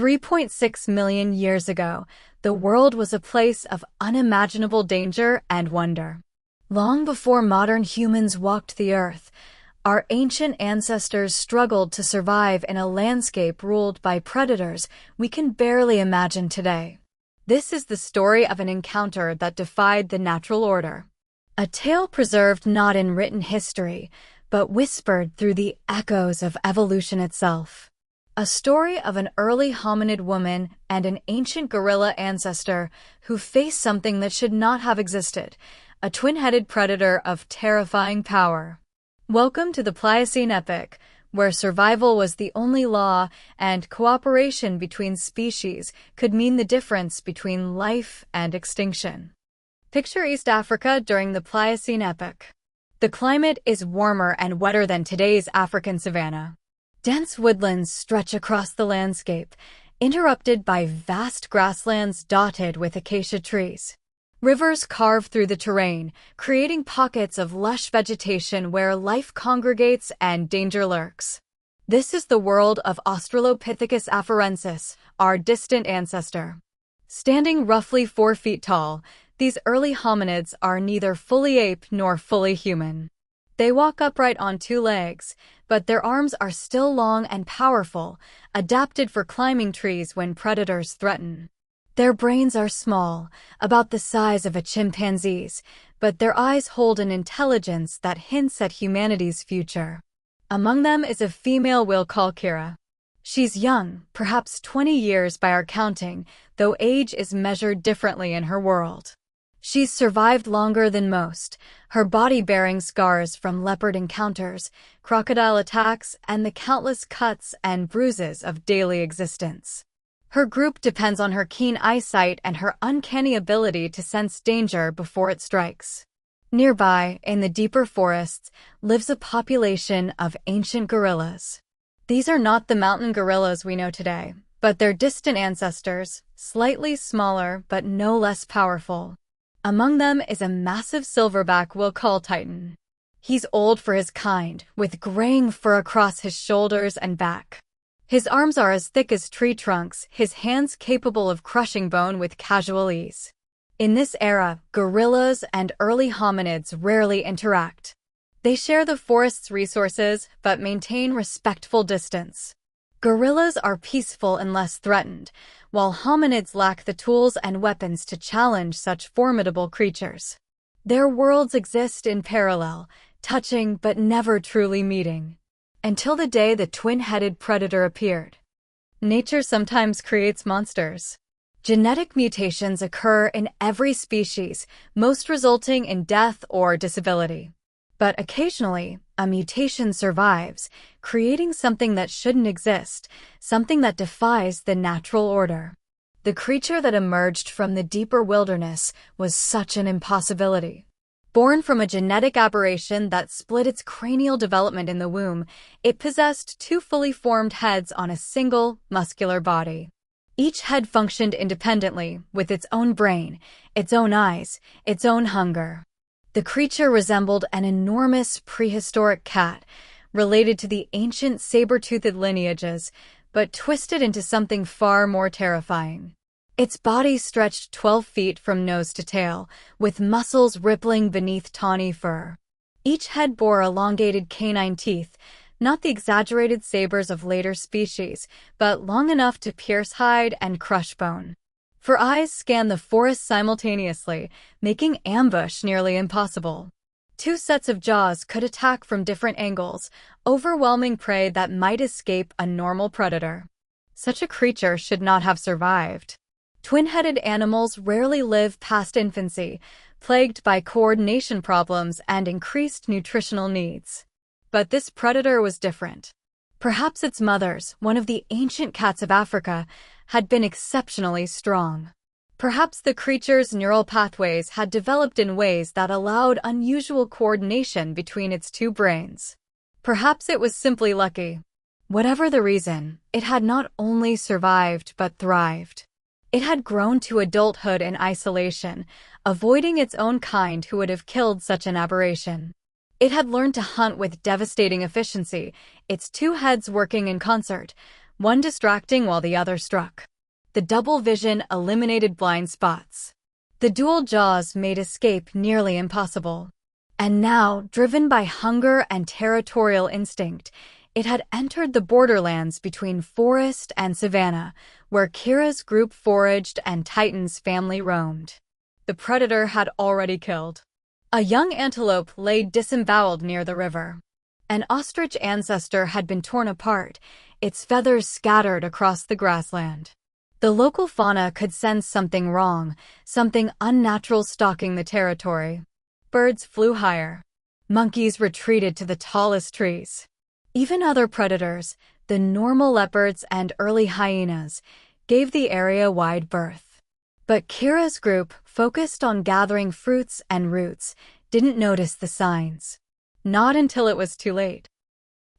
3.6 million years ago, the world was a place of unimaginable danger and wonder. Long before modern humans walked the earth, our ancient ancestors struggled to survive in a landscape ruled by predators we can barely imagine today. This is the story of an encounter that defied the natural order. A tale preserved not in written history, but whispered through the echoes of evolution itself. A story of an early hominid woman and an ancient gorilla ancestor who faced something that should not have existed, a twin-headed predator of terrifying power. Welcome to the Pliocene epoch, where survival was the only law and cooperation between species could mean the difference between life and extinction. Picture East Africa during the Pliocene epoch. The climate is warmer and wetter than today's African savanna. Dense woodlands stretch across the landscape, interrupted by vast grasslands dotted with acacia trees. Rivers carve through the terrain, creating pockets of lush vegetation where life congregates and danger lurks. This is the world of Australopithecus afarensis, our distant ancestor. Standing roughly 4 feet tall, these early hominids are neither fully ape nor fully human. They walk upright on 2 legs, but their arms are still long and powerful, adapted for climbing trees when predators threaten. Their brains are small, about the size of a chimpanzee's, but their eyes hold an intelligence that hints at humanity's future. Among them is a female we'll call Kira. She's young, perhaps 20 years by our counting, though age is measured differently in her world. She's survived longer than most, her body bearing scars from leopard encounters, crocodile attacks, and the countless cuts and bruises of daily existence. Her group depends on her keen eyesight and her uncanny ability to sense danger before it strikes. Nearby, in the deeper forests, lives a population of ancient gorillas. These are not the mountain gorillas we know today, but their distant ancestors, slightly smaller but no less powerful. Among them is a massive silverback we'll call Titan. He's old for his kind, with graying fur across his shoulders and back. His arms are as thick as tree trunks, his hands capable of crushing bone with casual ease. In this era, gorillas and early hominids rarely interact. They share the forest's resources, but maintain respectful distance. Gorillas are peaceful and less threatened, while hominids lack the tools and weapons to challenge such formidable creatures. Their worlds exist in parallel, touching but never truly meeting. Until the day the twin-headed predator appeared. Nature sometimes creates monsters. Genetic mutations occur in every species, most resulting in death or disability. But occasionally, a mutation survives, creating something that shouldn't exist, something that defies the natural order. The creature that emerged from the deeper wilderness was such an impossibility. Born from a genetic aberration that split its cranial development in the womb, it possessed 2 fully formed heads on a single, muscular body. Each head functioned independently, with its own brain, its own eyes, its own hunger. The creature resembled an enormous prehistoric cat, related to the ancient saber-toothed lineages, but twisted into something far more terrifying. Its body stretched 12 feet from nose to tail, with muscles rippling beneath tawny fur. Each head bore elongated canine teeth, not the exaggerated sabers of later species, but long enough to pierce hide and crush bone. For eyes scanned the forest simultaneously, making ambush nearly impossible. 2 sets of jaws could attack from different angles, overwhelming prey that might escape a normal predator. Such a creature should not have survived. Twin-headed animals rarely live past infancy, plagued by coordination problems and increased nutritional needs. But this predator was different. Perhaps its mothers, one of the ancient cats of Africa, had been exceptionally strong. Perhaps the creature's neural pathways had developed in ways that allowed unusual coordination between its 2 brains. Perhaps it was simply lucky. Whatever the reason, it had not only survived but thrived. It had grown to adulthood in isolation, avoiding its own kind who would have killed such an aberration. It had learned to hunt with devastating efficiency, its 2 heads working in concert, one distracting while the other struck. The double vision eliminated blind spots. The dual jaws made escape nearly impossible. And now, driven by hunger and territorial instinct, it had entered the borderlands between forest and savanna, where Kira's group foraged and Titan's family roamed. The predator had already killed. A young antelope lay disemboweled near the river. An ostrich ancestor had been torn apart, its feathers scattered across the grassland. The local fauna could sense something wrong, something unnatural stalking the territory. Birds flew higher. Monkeys retreated to the tallest trees. Even other predators, the normal leopards and early hyenas, gave the area wide berth. But Kira's group, focused on gathering fruits and roots, didn't notice the signs. Not until it was too late.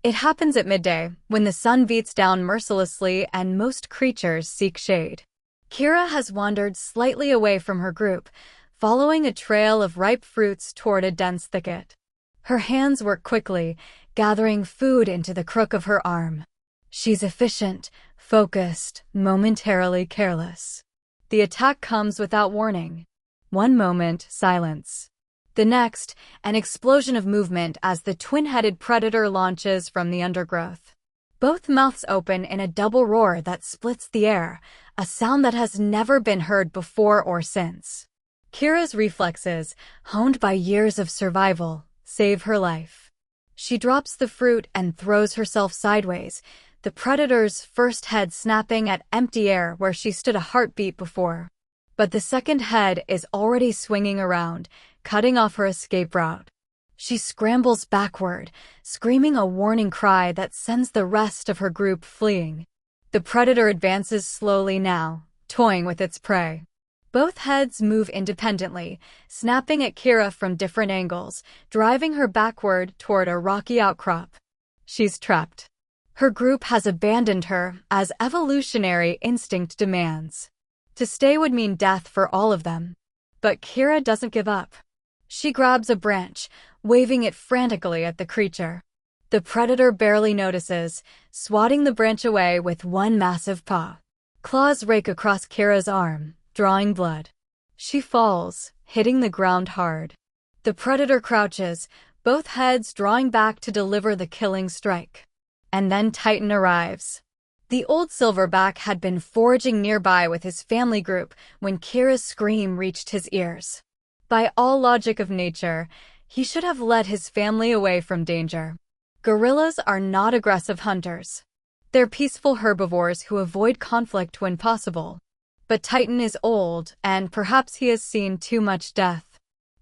It happens at midday, when the sun beats down mercilessly and most creatures seek shade. Kira has wandered slightly away from her group, following a trail of ripe fruits toward a dense thicket. Her hands work quickly, gathering food into the crook of her arm. She's efficient, focused, momentarily careless. The attack comes without warning. One moment, silence. The next, an explosion of movement as the twin-headed predator launches from the undergrowth. Both mouths open in a double roar that splits the air, a sound that has never been heard before or since. Kira's reflexes, honed by years of survival, save her life. She drops the fruit and throws herself sideways, the predator's first head snapping at empty air where she stood a heartbeat before. But the second head is already swinging around, cutting off her escape route. She scrambles backward, screaming a warning cry that sends the rest of her group fleeing. The predator advances slowly now, toying with its prey. Both heads move independently, snapping at Kira from different angles, driving her backward toward a rocky outcrop. She's trapped. Her group has abandoned her, as evolutionary instinct demands. To stay would mean death for all of them. But Kira doesn't give up. She grabs a branch, waving it frantically at the creature. The predator barely notices, swatting the branch away with one massive paw. Claws rake across Kira's arm, drawing blood. She falls, hitting the ground hard. The predator crouches, both heads drawing back to deliver the killing strike. And then Titan arrives. The old silverback had been foraging nearby with his family group when Kira's scream reached his ears. By all logic of nature, he should have led his family away from danger. Gorillas are not aggressive hunters. They're peaceful herbivores who avoid conflict when possible. But Titan is old, and perhaps he has seen too much death.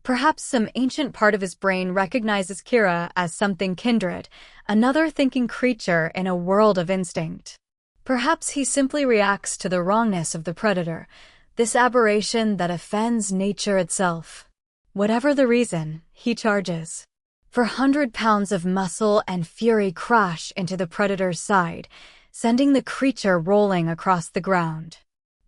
Perhaps some ancient part of his brain recognizes Kira as something kindred, another thinking creature in a world of instinct. Perhaps he simply reacts to the wrongness of the predator, this aberration that offends nature itself. Whatever the reason, he charges. 400 pounds of muscle and fury crash into the predator's side, sending the creature rolling across the ground.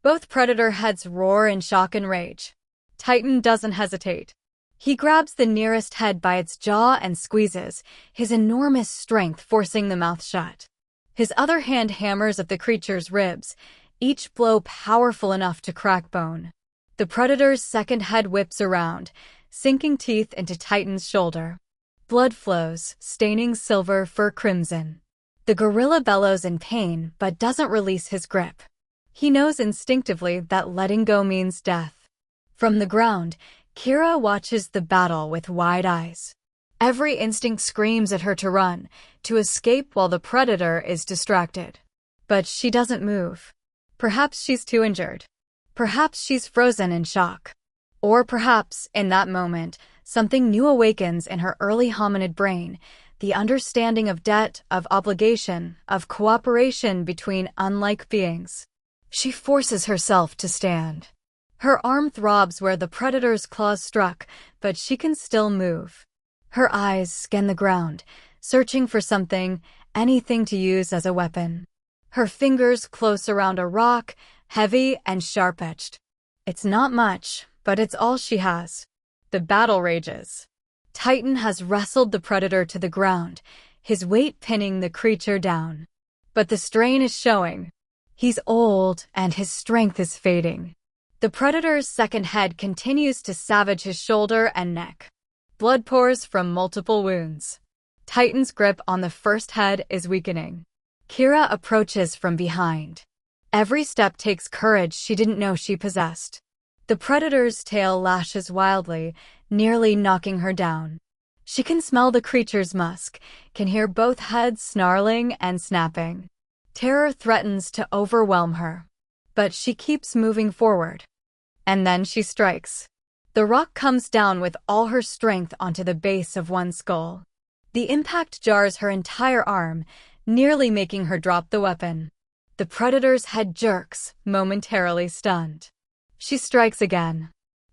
Both predator heads roar in shock and rage. Titan doesn't hesitate. He grabs the nearest head by its jaw and squeezes, his enormous strength forcing the mouth shut. His other hand hammers at the creature's ribs, each blow powerful enough to crack bone. The predator's second head whips around, sinking teeth into Titan's shoulder. Blood flows, staining silver fur crimson. The gorilla bellows in pain but doesn't release his grip. He knows instinctively that letting go means death. From the ground, Kira watches the battle with wide eyes. Every instinct screams at her to run, to escape while the predator is distracted. But she doesn't move. Perhaps she's too injured. Perhaps she's frozen in shock. Or perhaps, in that moment, something new awakens in her early hominid brain, the understanding of debt, of obligation, of cooperation between unlike beings. She forces herself to stand. Her arm throbs where the predator's claws struck, but she can still move. Her eyes scan the ground, searching for something, anything to use as a weapon. Her fingers close around a rock, heavy and sharp-edged. It's not much, but it's all she has. The battle rages. Titan has wrestled the predator to the ground, his weight pinning the creature down. But the strain is showing. He's old, and his strength is fading. The predator's second head continues to savage his shoulder and neck. Blood pours from multiple wounds. Titan's grip on the first head is weakening. Kira approaches from behind. Every step takes courage she didn't know she possessed. The predator's tail lashes wildly, nearly knocking her down. She can smell the creature's musk, can hear both heads snarling and snapping. Terror threatens to overwhelm her. But she keeps moving forward. And then she strikes. The rock comes down with all her strength onto the base of one skull. The impact jars her entire arm, nearly making her drop the weapon. The predator's head jerks, momentarily stunned. She strikes again.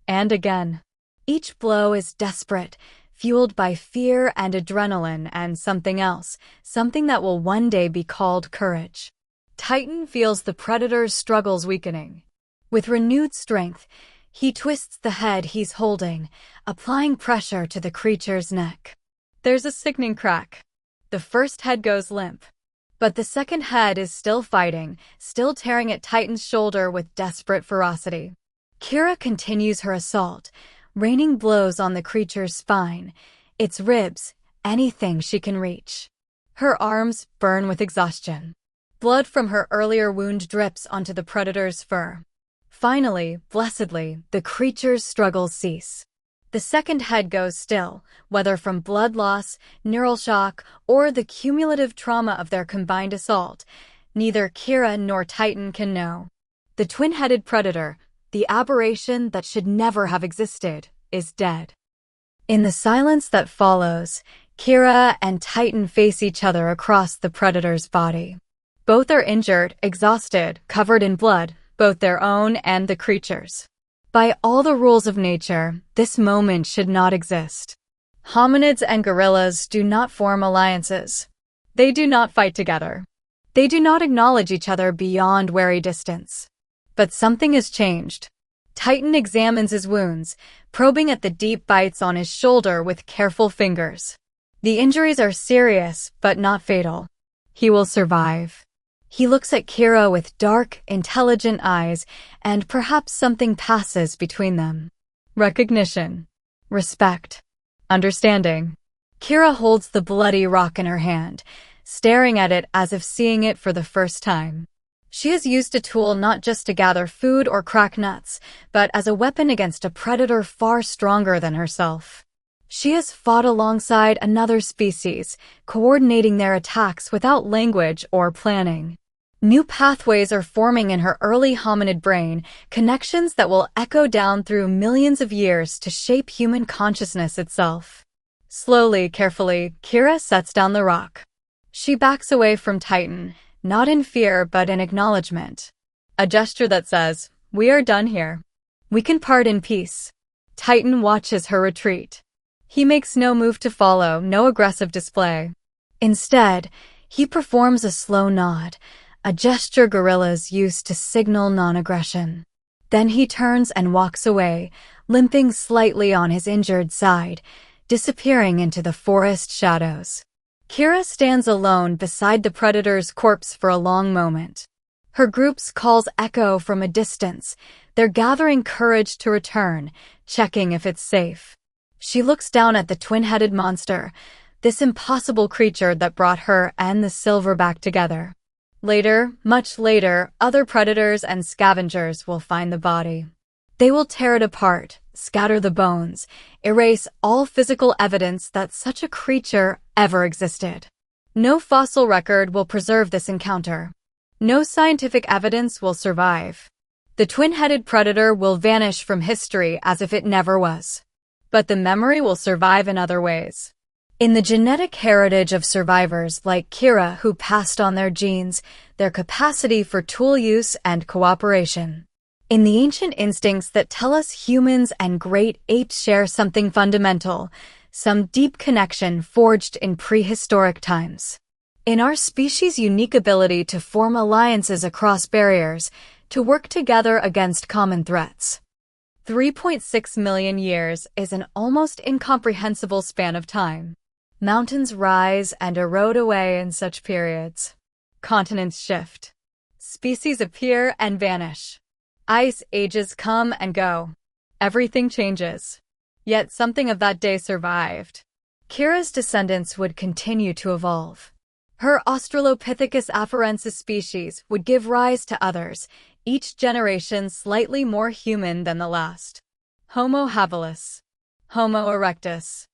And again. Each blow is desperate, fueled by fear and adrenaline and something else, something that will one day be called courage. Titan feels the predator's struggles weakening. With renewed strength, he twists the head he's holding, applying pressure to the creature's neck. There's a sickening crack. The first head goes limp. But the second head is still fighting, still tearing at Titan's shoulder with desperate ferocity. Kira continues her assault, raining blows on the creature's spine, its ribs, anything she can reach. Her arms burn with exhaustion. Blood from her earlier wound drips onto the predator's fur. Finally, blessedly, the creature's struggles cease. The second head goes still, whether from blood loss, neural shock, or the cumulative trauma of their combined assault. Neither Kira nor Titan can know. The twin-headed predator, the aberration that should never have existed, is dead. In the silence that follows, Kira and Titan face each other across the predator's body. Both are injured, exhausted, covered in blood, both their own and the creature's. By all the rules of nature, this moment should not exist. Hominids and gorillas do not form alliances. They do not fight together. They do not acknowledge each other beyond wary distance. But something has changed. Titan examines his wounds, probing at the deep bites on his shoulder with careful fingers. The injuries are serious, but not fatal. He will survive. He looks at Kira with dark, intelligent eyes, and perhaps something passes between them. Recognition. Respect. Understanding. Kira holds the bloody rock in her hand, staring at it as if seeing it for the first time. She has used a tool not just to gather food or crack nuts, but as a weapon against a predator far stronger than herself. She has fought alongside another species, coordinating their attacks without language or planning. New pathways are forming in her early hominid brain, connections that will echo down through millions of years to shape human consciousness itself. Slowly, carefully, Kira sets down the rock. She backs away from Titan, not in fear but in acknowledgement. A gesture that says, "We are done here. We can part in peace." Titan watches her retreat. He makes no move to follow, no aggressive display. Instead, he performs a slow nod, a gesture gorillas use to signal non-aggression. Then he turns and walks away, limping slightly on his injured side, disappearing into the forest shadows. Kira stands alone beside the predator's corpse for a long moment. Her group's calls echo from a distance. They're gathering courage to return, checking if it's safe. She looks down at the twin-headed monster, this impossible creature that brought her and the silverback together. Later, much later, other predators and scavengers will find the body. They will tear it apart, scatter the bones, erase all physical evidence that such a creature ever existed. No fossil record will preserve this encounter. No scientific evidence will survive. The twin-headed predator will vanish from history as if it never was. But the memory will survive in other ways. In the genetic heritage of survivors like Kira who passed on their genes, their capacity for tool use and cooperation. In the ancient instincts that tell us humans and great apes share something fundamental, some deep connection forged in prehistoric times. In our species' unique ability to form alliances across barriers, to work together against common threats. 3.6 million years is an almost incomprehensible span of time. Mountains rise and erode away in such periods. continents shift. Species appear and vanish. Ice ages come and go. Everything changes. Yet something of that day survived. Kira's descendants would continue to evolve. Her Australopithecus afarensis species would give rise to others, each generation slightly more human than the last. Homo habilis. Homo erectus.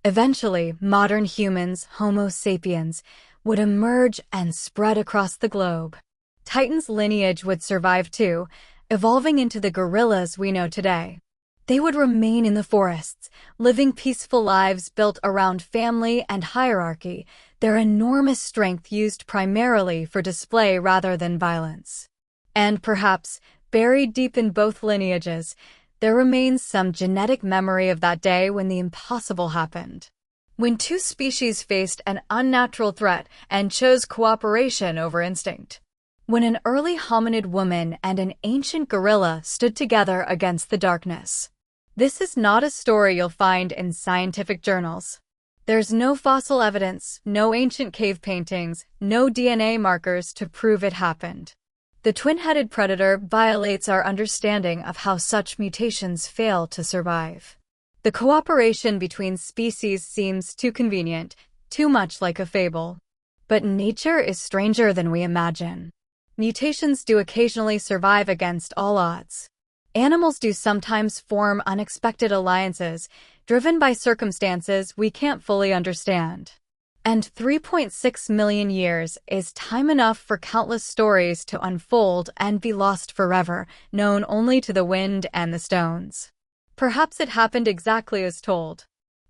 Eventually, modern humans, Homo sapiens, would emerge and spread across the globe. Titan's lineage would survive too, evolving into the gorillas we know today. They would remain in the forests, living peaceful lives built around family and hierarchy, their enormous strength used primarily for display rather than violence. And perhaps, buried deep in both lineages, there remains some genetic memory of that day when the impossible happened. When two species faced an unnatural threat and chose cooperation over instinct. When an early hominid woman and an ancient gorilla stood together against the darkness. This is not a story you'll find in scientific journals. There's no fossil evidence, no ancient cave paintings, no DNA markers to prove it happened. The twin-headed predator violates our understanding of how such mutations fail to survive. The cooperation between species seems too convenient, too much like a fable. But nature is stranger than we imagine. Mutations do occasionally survive against all odds. Animals do sometimes form unexpected alliances, driven by circumstances we can't fully understand. And 3.6 million years is time enough for countless stories to unfold and be lost forever, known only to the wind and the stones. Perhaps it happened exactly as told.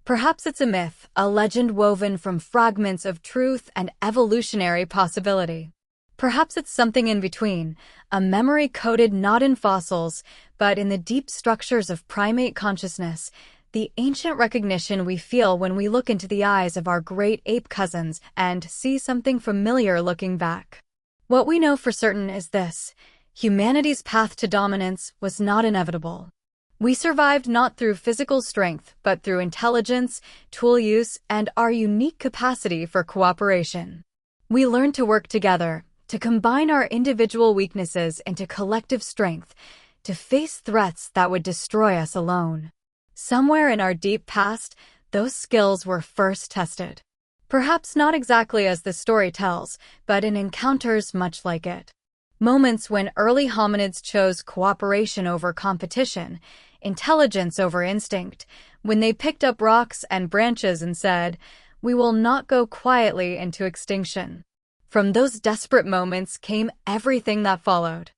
Perhaps it's a myth, a legend woven from fragments of truth and evolutionary possibility. Perhaps it's something in between, a memory coded not in fossils, but in the deep structures of primate consciousness, the ancient recognition we feel when we look into the eyes of our great ape cousins and see something familiar looking back. What we know for certain is this: humanity's path to dominance was not inevitable. We survived not through physical strength, but through intelligence, tool use, and our unique capacity for cooperation. We learned to work together, to combine our individual weaknesses into collective strength, to face threats that would destroy us alone. Somewhere in our deep past, those skills were first tested. Perhaps not exactly as the story tells, but in encounters much like it. Moments when early hominids chose cooperation over competition, intelligence over instinct, when they picked up rocks and branches and said, "We will not go quietly into extinction." From those desperate moments came everything that followed.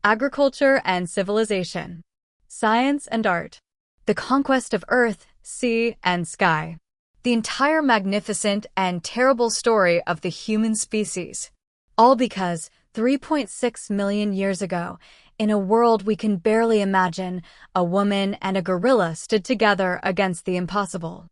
Agriculture and civilization. Science and art. The conquest of earth, sea, and sky. The entire magnificent and terrible story of the human species. All because 3.6 million years ago, in a world we can barely imagine, a woman and a gorilla stood together against the impossible.